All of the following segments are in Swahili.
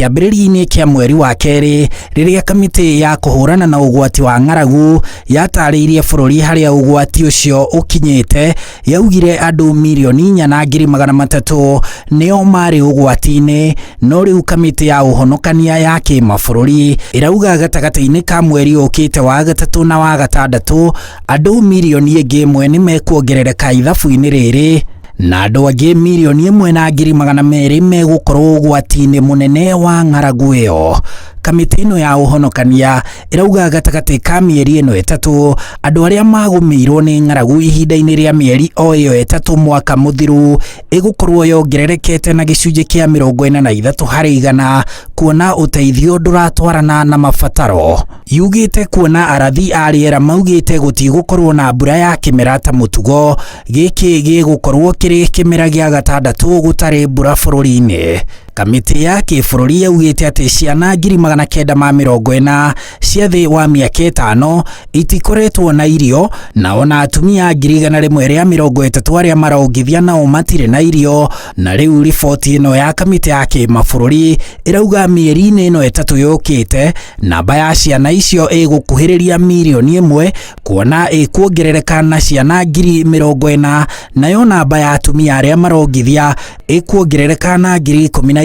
kĩambĩrĩria-inĩ kĩa mweri wa kerĩ rĩrĩa kamĩtĩ ya kũhũrana na ũgwati wa ng'aragu yatarĩirie bũrũri harĩa ũgwati ũcio ũkinyĩte, yaugire andũ milioni 4,300 nĩo marĩ ũgwati-inĩ, no rĩu kamĩtĩ ya ũhonokania ya kĩmabũrũri ĩrauga gatagatĩ-inĩ ka mweri ũkĩte wa gatatũ na wa gatandatũ andũ milioni ĩngĩ 1 nĩmekuongerereka ithabu-inĩ rĩrĩ, na andũ angĩ milioni 1,200,000 megũkorwo ũgwati-inĩ mũnene wa ng'aragu ĩyo. Kamĩtĩ ĩno ya ũhonokania ĩrauga gatagatĩ ka mĩeri ĩno ĩtatũ andũ arĩa magũmĩirwo nĩ ng'aragu ihinda-inĩ rĩa mĩeri o ĩyo ĩtatũ mwaka mũthiru ĩgũkorwo yongererekete na gĩcunjĩ kĩa 43 harĩ igana, kuona ũteithio ndũratwarana na mabataro. Yugĩte kuona arathi a rĩera maugĩte gũtigũkorwo na mbura ya kĩmera ta mũtugo, gĩkĩ gĩgũkorwo kĩrĩ kĩmera gĩa gatandatũ gũtarĩ mbura bũrũri-inĩ. Kamĩtĩ ya kĩbũrũri yaugĩte atĩ ciana 940 cia thĩ wa mĩaka 5 itikoretwo na irio, na ona atumia 130 arĩa marongithia nao matirĩ na irio, na rĩu riboti ĩno ya kamĩtĩ ya kĩmabũrũri ĩrauga mĩeri-inĩ ĩno ĩtatũ yũkĩte namba ya ciana icio ĩgũkuhĩrĩria milioni 1, kuona ĩkuongerereka na ciana 40,000, nayo namba ya atumia arĩa marongithia ĩkuongerereka na 12,000,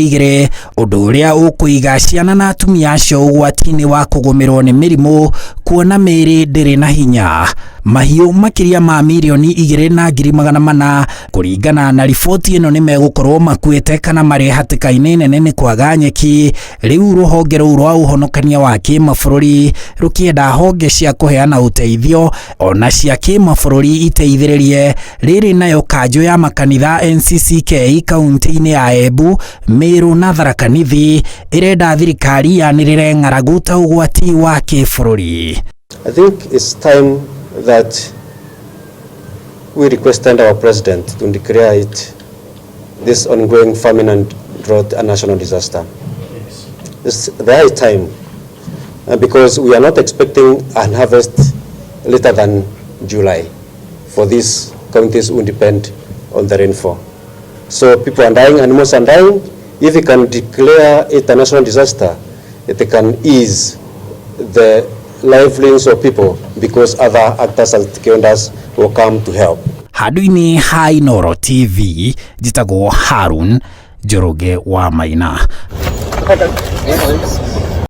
ũndũ ũrĩa ũkũiga ciana na atumia acio ũgwati-inĩ wa kũgũmĩrwo nĩ mĩrimũ, kuona mĩĩrĩ ndĩrĩ na hinya. Mahiũ makĩria ma milioni 2,400,000 kũringana na riboti ĩno nĩmegũkorwo makuĩte kana marĩ hatĩka-inĩ nene nĩ kwaga nyeki, rĩu rũhonge rũu rwa ũhonokania wa kĩmabũrũri rũkĩenda honge cia kũheana ũteithio ona cia kĩmabũrũri iteithĩrĩrie. Rĩrĩ nayo kanjũ ya makanitha NCCK kaunti-inĩ ya Embu, Meru na Tharaka Nithi ĩrenda thirikari yanĩrĩre ng'aragu ta ũgwati wa kĩbũrũri. I think it's time that we requested our president to declare this ongoing famine and drought a national disaster. It's the high time because we are not expecting a harvest later than July for these counties who depend on the rainfall. So people are dying, animals are dying. If we can declare it a national disaster, it can ease the livelihoods of people because other actors and stakeholders will come to help. Handũ-inĩ ha Inooro TV, njĩtagwo Harun Njoroge wa Maina.